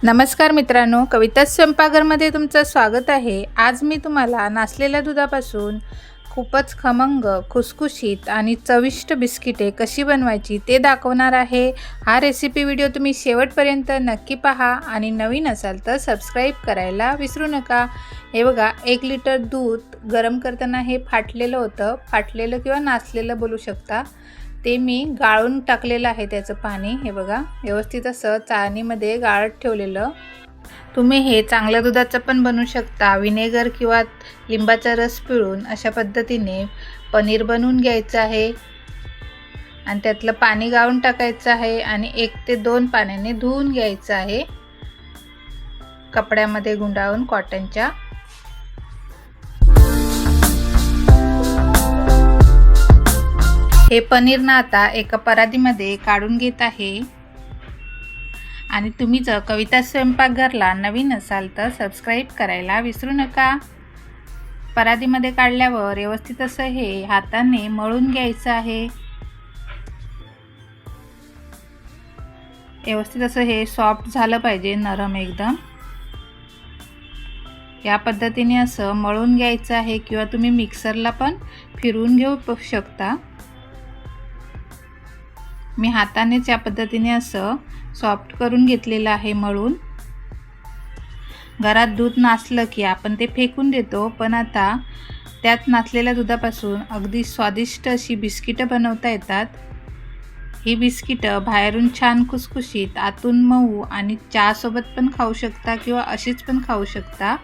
नमस्कार मित्रांनो, कविता स्वयंपाकघरमध्ये तुमचं स्वागत आहे। आज मी तुम्हाला नासलेल्या दुधापासून खूपच खमंग, खुसखुशीत आणि चविष्ट बिस्किटे कशी बनवायची ते दाखवणार आहे। हा रेसिपी व्हिडिओ तुम्ही शेवटपर्यंत नक्की पहा आणि नवीन असाल तर सबस्क्राईब करायला विसरू नका। हे बघा, 1 लिटर दूध गरम करताना हे फाटलेलं होतं, फाटलेलं किंवा नासलेलं बोलू शकता। ते मी गाळून टाकलेलं आहे त्याचं पाणी। हे बघा, व्यवस्थित असं चाळणीमध्ये गाळत ठेवलेलं। तुम्ही हे चांगल्या दुधाचं पण बनवू शकता। विनेगर किंवा लिंबाचा रस पिळून अशा पद्धतीने पनीर बनवून घ्यायचं आहे आणि त्यातलं पाणी गाळून टाकायचं आहे आणि 1 ते 2 पाण्याने धुवून घ्यायचं आहे, कपड्यामध्ये गुंडाळून कॉटनच्या। हे पनीर ना आता एका परातीमध्ये काढून घेत आहे आणि तुम्ही जर कविता स्वयंपाकघरला नवीन असाल तर सबस्क्राईब करायला विसरू नका। परातीमध्ये काढल्यावर व्यवस्थित असं हे हाताने मळून घ्यायचं आहे। व्यवस्थित असं हे सॉफ्ट झालं पाहिजे, नरम एकदम। या पद्धतीने असं मळून घ्यायचं आहे किंवा तुम्ही मिक्सरला पण फिरवून घेऊ शकता। मी हातानेच या पद्धतीने असं सॉफ्ट करून घेतलेलं आहे मळून। घरात दूध नासलं की आपण ते फेकून देतो, पण आता त्यात नासलेल्या दुधापासून अगदी स्वादिष्ट अशी बिस्किटं बनवता येतात। ही बिस्किटं बाहेरून छान खुसखुशीत, आतून मऊ आणि चहा सोबत पण खाऊ शकता किंवा अशीच पण खाऊ शकता।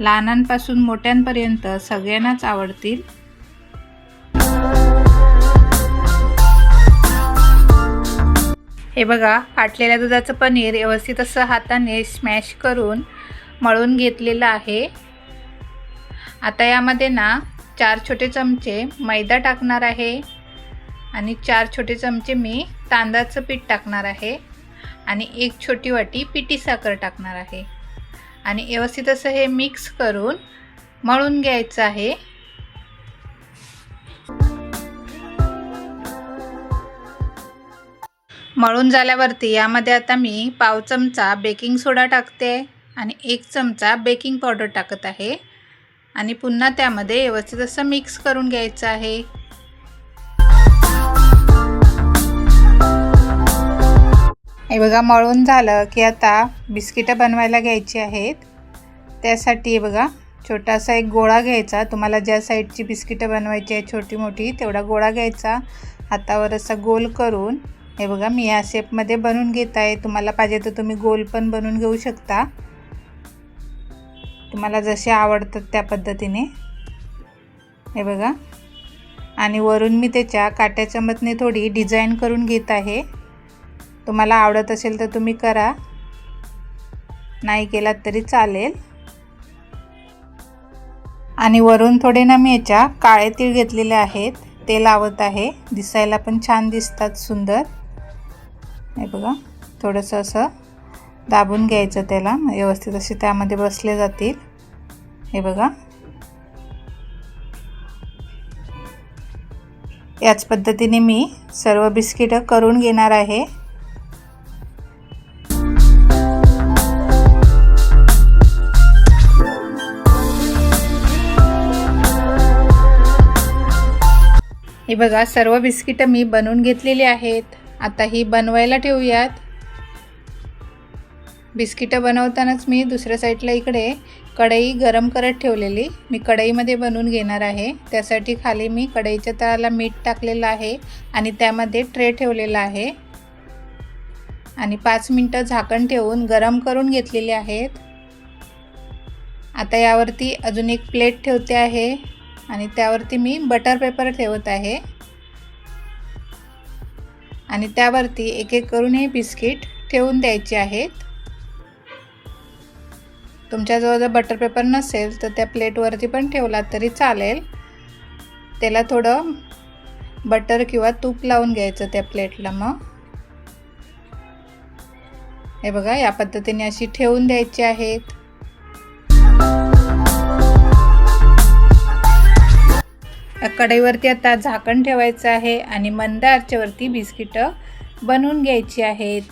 लहानांपासून मोठ्यांपर्यंत सगळ्यांनाच आवडतील। हे बघा, फाटलेल्या दुधाचं पनीर व्यवस्थित असं हाताने स्मॅश करून मळून घेतलेलं आहे। आता यामध्ये ना 4 छोटे चमचे मैदा टाकणार आहे आणि 4 छोटे चमचे मी तांदळाचं पीठ टाकणार आहे आणि 1 छोटी वाटी पिठी साखर टाकणार आहे आणि व्यवस्थित असं हे मिक्स करून मळून घ्यायचं आहे। मळून झाल्यावरती यामध्ये आता मी पाव चमचा बेकिंग सोडा टाकते आणि 1 चमचा बेकिंग पावडर टाकत आहे आणि पुन्हा त्यामध्ये व्यवस्थित असं मिक्स करून घ्यायचं आहे। हे बघा, मळून झालं की आता बिस्किटं बनवायला घ्यायची आहेत। त्यासाठी हे बघा, छोटासा एक गोळा घ्यायचा। तुम्हाला ज्या साईजची बिस्किटं बनवायची आहे, छोटी मोठी, तेवढा गोळा घ्यायचा। हातावर असा गोल करून हे बघा, मी या शेपमध्ये बनवून घेत आहे। तुम्हाला पाहिजे तर तुम्ही गोल पण बनवून घेऊ शकता, तुम्हाला जसे आवडतात त्या पद्धतीने। हे बघा, आणि वरून मी त्याच्या काट्या चमचने थोडी डिझाईन करून घेत आहे। तुम्हाला आवडत असेल तर तुम्ही करा, नाही केलात तरी चालेल। आणि वरून थोडे ना मी याच्या काळे तीळ घेतलेले आहेत, ते लावत आहे। दिसायला पण छान दिसतात, सुंदर। हे बघा, थोडंसं असं दाबून घ्यायचं त्याला, व्यवस्थित असे त्यामध्ये बसले जातील। हे बघा, याच पद्धतीने मी सर्व बिस्किटं करून घेणार आहे। हे बघा, सर्व बिस्किटं मी बनवून घेतलेली आहेत। आता ही बनवायला ठेवूयात। बिस्किटं बनवतानाच मी दुसऱ्या साईडला इकडे कढई गरम करत ठेवलेली, मी कढईमध्ये बनवून घेणार आहे। त्यासाठी खाली मी कढईच्या तळाला मीठ टाकलेलं आहे आणि त्यामध्ये ट्रे ठेवलेला आहे आणि 5 मिनिटं झाकण ठेवून गरम करून घेतलेले आहेत। आता यावरती अजून एक प्लेट ठेवते आहे आणि त्यावरती मी बटर पेपर ठेवत आहे आणि त्यावरती एक एक करून हे बिस्किट ठेवून द्यायचे आहेत। तुमच्याजवळ जर बटर पेपर नसेल तर त्या प्लेटवरती पण ठेवला तरी चालेल। त्याला थोडं बटर किंवा तूप लावून घ्यायचं त्या प्लेटला। मग हे बघा, या पद्धतीने अशी ठेवून द्यायची आहेत। कढईवरती आता झाकण ठेवायचं आहे आणि मंद आचेवरती बिस्किटं बनवून घ्यायची आहेत।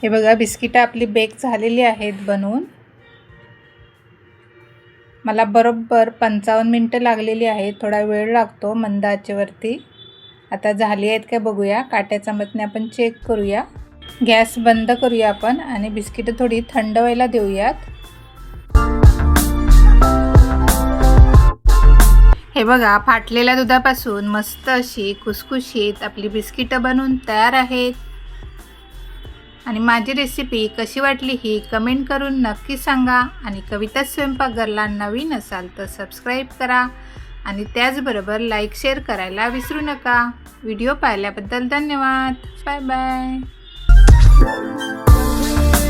हे बघा, बिस्किटं आपली बेक झालेली आहेत बनवून। मला बरोबर 55 मिनिटं लागलेली आहेत, थोडा वेळ लागतो मंद आचेवरती। आता झाली आहेत का बघूया, काट्या चमचने आपण चेक करूया। गॅस बंद करूया आपण आणि बिस्किटं थोडी थंड व्हायला देऊयात। हे बघा, फाटलेल्या दुधापासून मस्त अशी खुसखुशीत आपली बिस्किटं बनवून तयार आहेत। आणि माझी रेसिपी कशी वाटली ही कमेंट करून नक्की सांगा। आणि कविता स्वयंपाकघरला नवीन असाल तर सबस्क्राईब करा आणि त्याचबरोबर लाईक शेअर करायला विसरू नका। व्हिडिओ पाहिल्याबद्दल धन्यवाद। Bye bye.